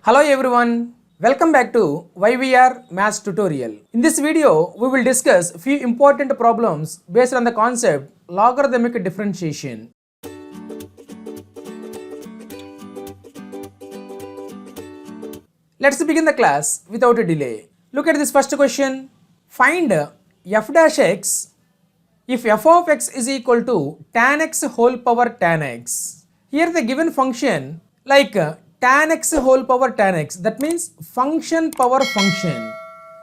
Hello everyone, welcome back to YVR Maths tutorial. In this video, we will discuss few important problems based on the concept logarithmic differentiation. Let's begin the class without a delay. Look at this first question. Find f dash x if f of x is equal to tan x whole power tan x. Here the given function like tan x whole power tan x, that means function power function.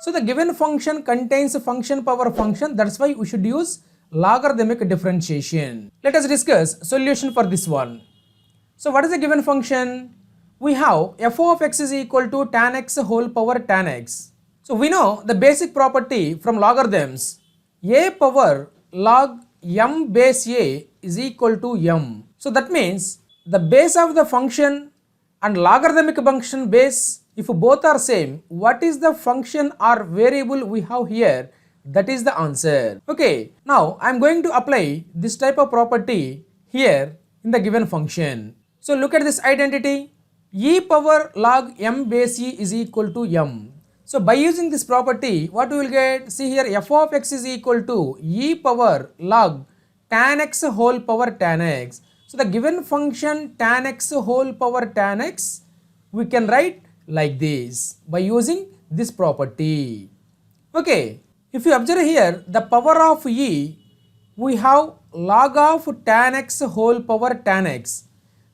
So the given function contains function power function, that's why we should use logarithmic differentiation. Let us discuss solution for this one. So what is the given function? We have f of x is equal to tan x whole power tan x. So we know the basic property from logarithms, a power log m base a is equal to m. So that means the base of the function and logarithmic function base, if both are same, what is the function or variable we have here? That is the answer. Okay, now I am going to apply this type of property here in the given function. So look at this identity, e power log m base e is equal to m. So by using this property, what we will get? See here, f of x is equal to e power log tan x whole power tan x. So the given function tan x whole power tan x, we can write like this by using this property. Okay, if you observe here, the power of e, we have log of tan x whole power tan x.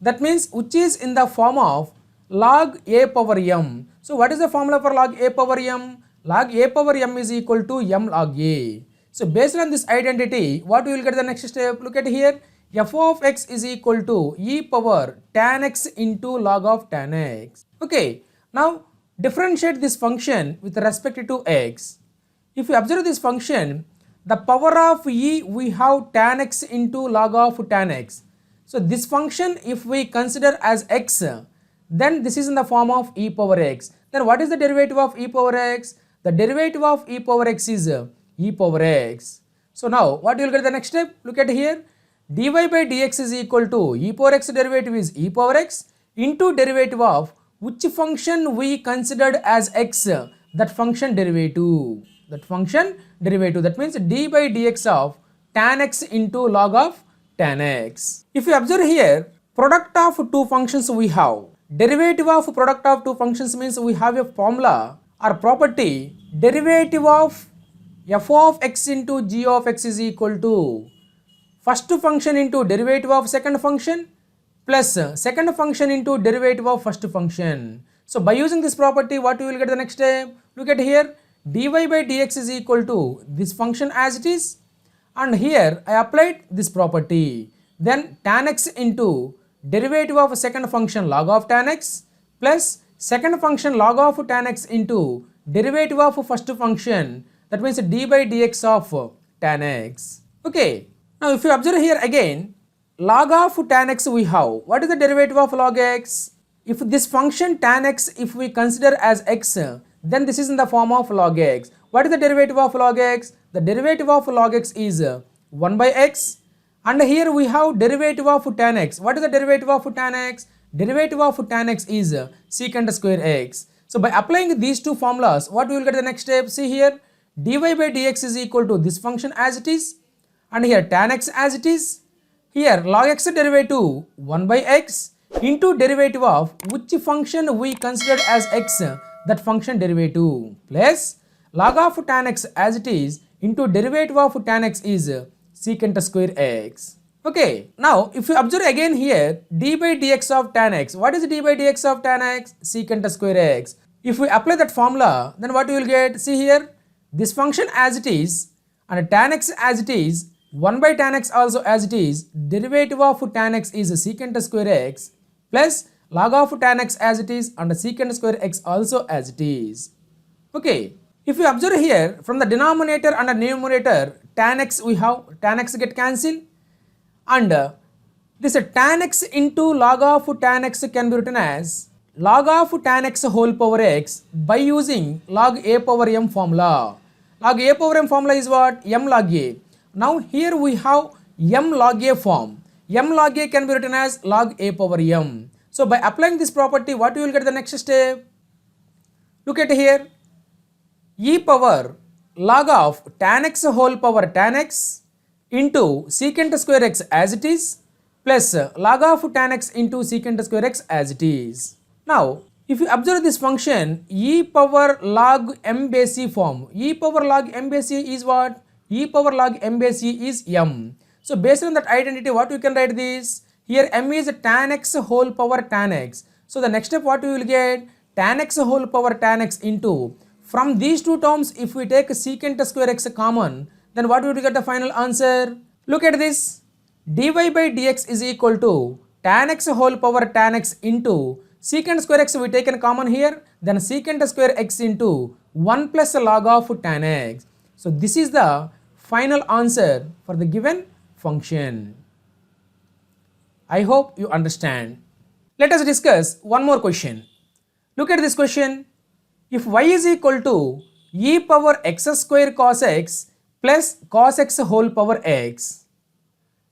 That means which is in the form of log a power m. So what is the formula for log a power m? Log a power m is equal to m log a. So based on this identity, what we will get the next step? Look at here, f of x is equal to e power tan x into log of tan x. Okay, now differentiate this function with respect to x. If you observe this function, the power of e, we have tan x into log of tan x. So this function, if we consider as x, then this is in the form of e power x. Then what is the derivative of e power x? The derivative of e power x is e power x. So now what you will get the next step? Look at here, dy by dx is equal to e power x derivative is e power x into derivative of which function we considered as x, that function derivative. That means d by dx of tan x into log of tan x. If you observe here, product of two functions we have. Derivative of product of two functions means we have a formula or property, derivative of f of x into g of x is equal to first function into derivative of second function plus second function into derivative of first function. So by using this property, what we will get the next step? Look at here, dy by dx is equal to this function as it is, and here I applied this property. Then tan x into derivative of second function log of tan x plus second function log of tan x into derivative of first function, that means d by dx of tan x. Okay, now if you observe here again, log of tan x we have. What is the derivative of log x? If this function tan x, if we consider as x, then this is in the form of log x. What is the derivative of log x? The derivative of log x is 1 by x. And here we have derivative of tan x. What is the derivative of tan x? Derivative of tan x is secant square x. So by applying these two formulas, what we will get the next step? See here, dy by dx is equal to this function as it is, and here tan x as it is. Here log x derivative 1 by x into derivative of which function we considered as x, that function derivative, plus log of tan x as it is into derivative of tan x is secant square x. Okay, now if you observe again here, d by dx of tan x. What is d by dx of tan x? Secant square x. If we apply that formula, then what we will get? See here, this function as it is and tan x as it is, 1 by tan x also as it is, derivative of tan x is secant square x plus log of tan x as it is and secant square x also as it is. Okay, if you observe here, from the denominator and the numerator, tan x we have, tan x get cancelled, and this tan x into log of tan x can be written as log of tan x whole power x by using log a power m formula. Log a power m formula is what? M log a. Now here we have m log a form. M log a can be written as log a power m. So by applying this property, what you will get the next step? Look at here, e power log of tan x whole power tan x into secant square x as it is plus log of tan x into secant square x as it is. Now if you observe this function e power log m base e form, e power log m base e is what? E power log m base e is m. So based on that identity, what we can write this? Here m is tan x whole power tan x. So the next step what we will get? Tan x whole power tan x into, from these two terms if we take secant square x common, then what would we get the final answer? Look at this, dy by dx is equal to tan x whole power tan x into secant square x we taken common here, then secant square x into 1 plus log of tan x. So this is the final answer for the given function. I hope you understand. Let us discuss one more question. Look at this question. If y is equal to e power x square cos x plus cos x whole power x.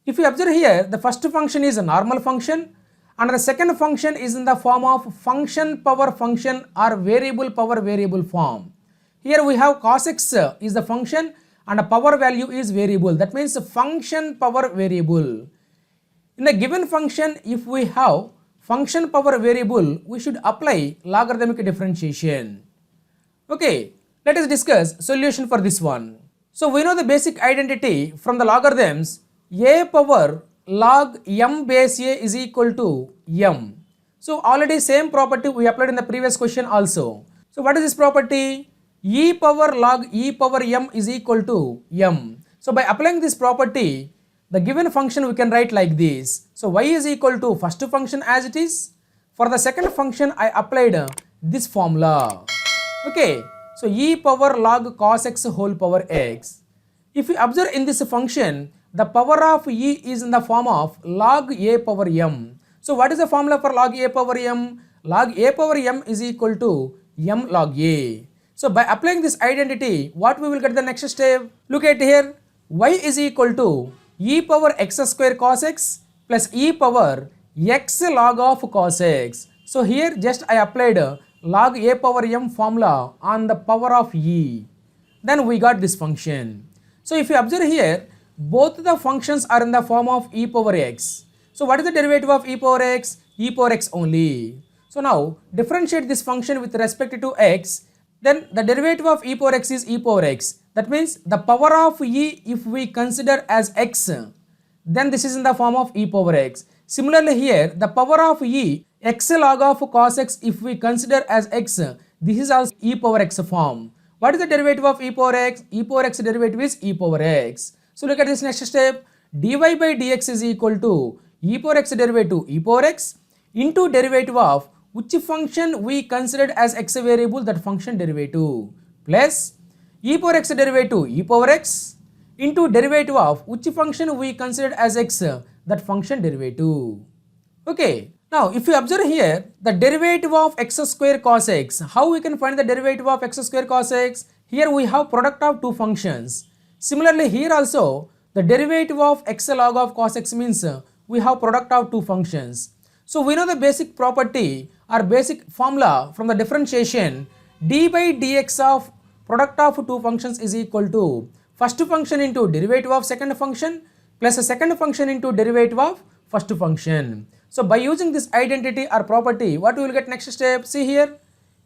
If you observe here, the first function is a normal function and the second function is in the form of function power function or variable power variable form. Here we have cos x is the function and a power value is variable. That means function power variable. In the given function, if we have function power variable, we should apply logarithmic differentiation. Okay, let us discuss solution for this one. So we know the basic identity from the logarithms, a power log m base a is equal to m. So already same property we applied in the previous question also. So what is this property? E power log e power m is equal to m. So by applying this property, the given function we can write like this. So y is equal to first function as it is. For the second function I applied this formula. Okay, so e power log cos x whole power x. If you observe in this function, the power of e is in the form of log a power m. So what is the formula for log a power m? Log a power m is equal to m log a. So by applying this identity, what we will get the next step? Look at here, y is equal to e power x square cos x plus e power x log of cos x. So here just I applied log a power m formula on the power of e. Then we got this function. So if you observe here, both the functions are in the form of e power x. So what is the derivative of e power x? E power x only. So now differentiate this function with respect to x. Then the derivative of e power x is e power x. That means the power of e if we consider as x, then this is in the form of e power x. Similarly here, the power of e x log of cos x if we consider as x, this is also e power x form. What is the derivative of e power x? E power x derivative is e power x. So look at this next step, dy by dx is equal to e power x derivative e power x into derivative of which function we considered as x variable, that function derivative, plus e power x derivative e power x into derivative of which function we considered as x, that function derivative. Okay, now if you observe here, the derivative of x square cos x, how we can find the derivative of x square cos x? Here we have product of two functions. Similarly here also, the derivative of x log of cos x means we have product of two functions. So we know the basic property or basic formula from the differentiation, d by dx of product of two functions is equal to first function into derivative of second function plus a second function into derivative of first function. So by using this identity or property, what we will get next step? See here,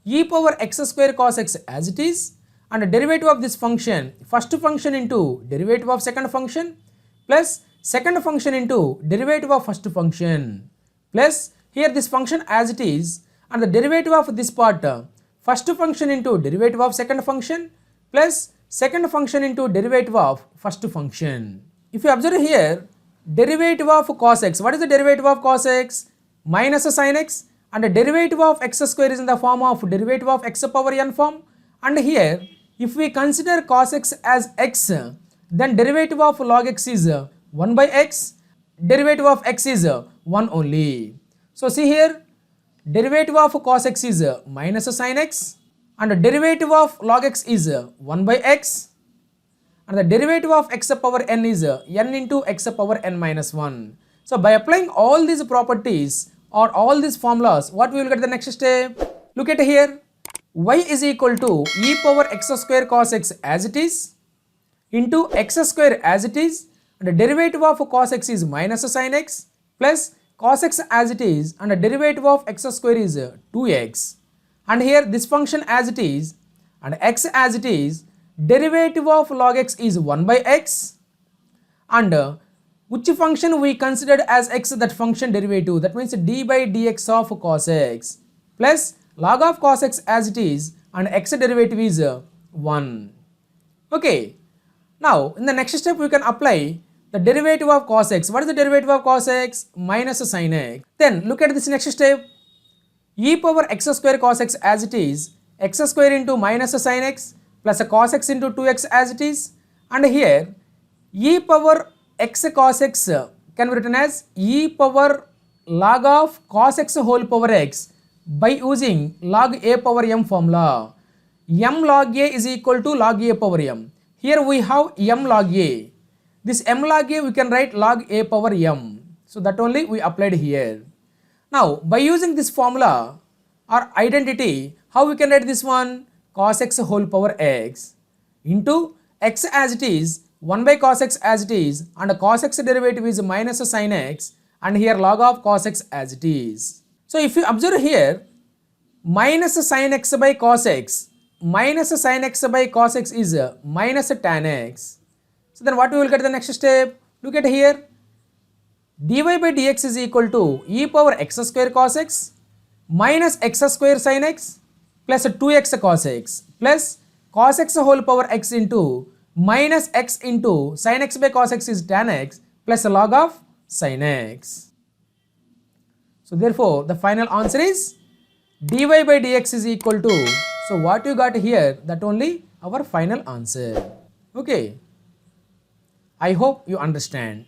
e power x square cos x as it is and the derivative of this function, first function into derivative of second function plus second function into derivative of first function plus here this function as it is and the derivative of this part, first function into derivative of second function plus second function into derivative of first function. If you observe here, derivative of cos x, what is the derivative of cos x? Minus sin x, and the derivative of x square is in the form of derivative of x power n form, and here if we consider cos x as x, then derivative of log x is 1 by x, derivative of x is 1 only. So see here, derivative of cos x is minus sin x and the derivative of log x is 1 by x and the derivative of x power n is n into x power n minus 1. So by applying all these properties, or all these formulas, what we will get the next step? Look at here, y is equal to e power x square cos x as it is into x square as it is, and the derivative of cos x is minus sin x plus cos x as it is, and the derivative of x square is 2x, and here this function as it is and x as it is, derivative of log x is 1 by x, and which function we considered as x, that function derivative, that means d by dx of cos x plus log of cos x as it is, and x derivative is 1. Okay, now in the next step we can apply the derivative of cos x. What is the derivative of cos x? Minus sin x. Then look at this next step, e power x square cos x as it is, x square into minus sin x plus cos x into 2x as it is, and here e power x cos x can be written as e power log of cos x whole power x by using log a power m formula. M log a is equal to log a power m. Here we have m log a. This m log a we can write log a power m. So that only we applied here. Now by using this formula or identity, how we can write this one? Cos x whole power x into x as it is, 1 by cos x as it is, and cos x derivative is minus sin x, and here log of cos x as it is. So if you observe here, minus sin x by cos x, minus sin x by cos x is minus tan x. So then what we will get the next step? Look at here, dy by dx is equal to e power x square cos x minus x square sin x plus 2x cos x plus cos x whole power x into minus x into sin x by cos x is tan x plus log of sin x. So therefore the final answer is dy by dx is equal to, so what you got here, that only our final answer. Okay, I hope you understand.